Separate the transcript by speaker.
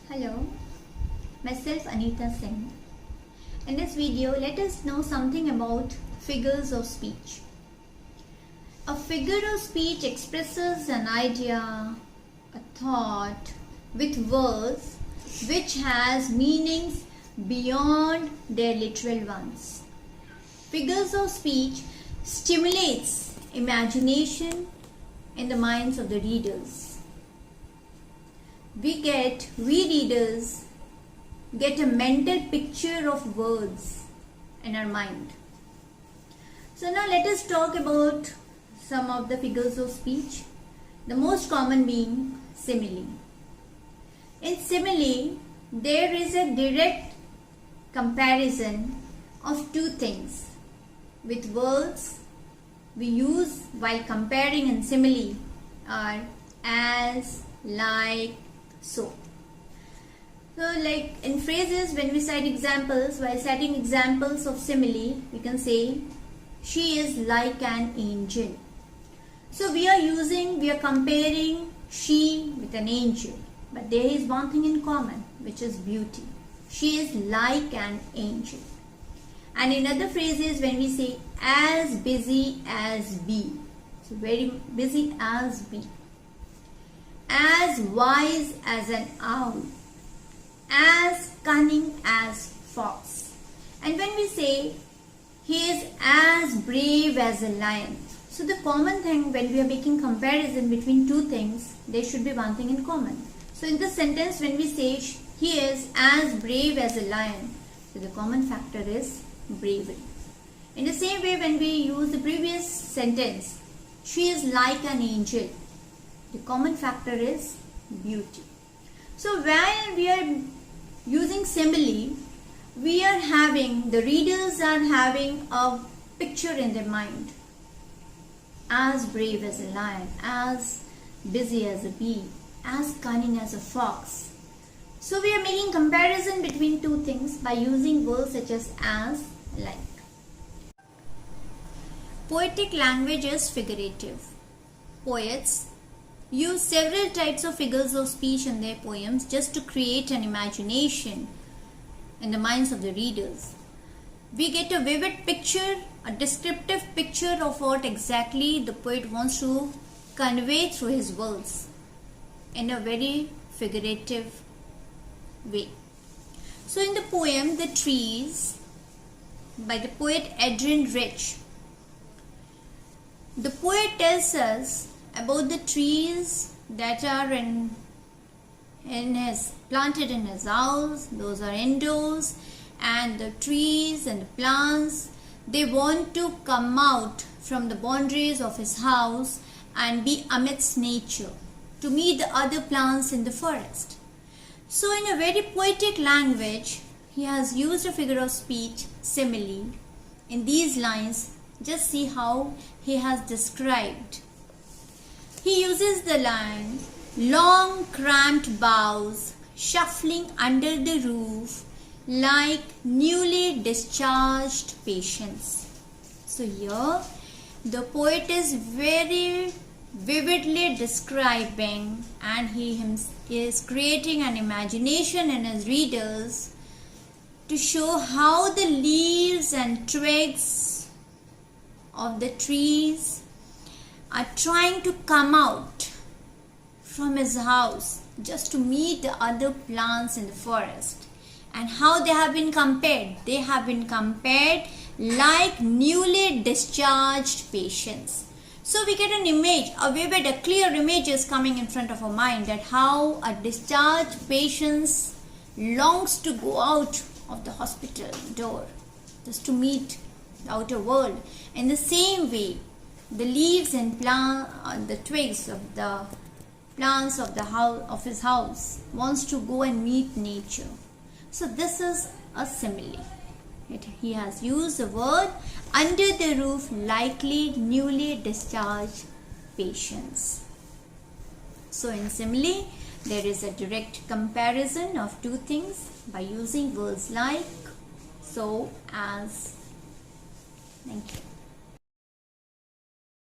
Speaker 1: Hello, myself Anita Singh. In this video, let us know something about figures of speech. A figure of speech expresses an idea, a thought with words which has meanings beyond their literal ones. Figures of speech stimulates imagination in the minds of the readers. We readers get a mental picture of words in our mind. So now let us talk about some of the figures of speech. The most common being simile. In simile, there is a direct comparison of two things. With words we use while comparing in simile are as, like, so. So like in phrases, when we cite examples, while citing examples of simile, we can say she is like an angel. So we are comparing she with an angel, but there is one thing in common, which is beauty. She is like an angel. And in other phrases, when we say as busy as bee, so very busy as bee, as wise as an owl, as cunning as fox. And when we say he is as brave as a lion, so the common thing when we are making comparison between two things, there should be one thing in common. So in this sentence, when we say he is as brave as a lion, so the common factor is bravery. In the same way, when we use the previous sentence, she is like an angel, the common factor is beauty. So while we are using simile, the readers are having a picture in their mind. As brave as a lion, as busy as a bee, as cunning as a fox. So we are making comparison between two things by using words such as, like. Poetic language is figurative. Poets use several types of figures of speech in their poems just to create an imagination in the minds of the readers. We get a vivid picture, a descriptive picture of what exactly the poet wants to convey through his words in a very figurative way. So in the poem The Trees by the poet Adrian Rich, the poet tells us about the trees that are planted in his house. Those are indoors, and the trees and the plants, they want to come out from the boundaries of his house and be amidst nature to meet the other plants in the forest. So in a very poetic language, he has used a figure of speech, simile. In these lines, just see how he has described. He uses the line, long cramped boughs shuffling under the roof like newly discharged patients. So here the poet is very vividly describing, and he is creating an imagination in his readers to show how the leaves and twigs of the trees are trying to come out from his house just to meet the other plants in the forest, and how they have been compared. They have been compared like newly discharged patients. So we get an image, a clear image is coming in front of our mind, that how a discharged patient longs to go out of the hospital door just to meet the outer world. In the same way, the leaves and the twigs of the plants of his house wants to go and meet nature. So this is a simile. He has used the word under the roof likely newly discharged patients. So in simile, there is a direct comparison of two things by using words like, so, as. Thank you.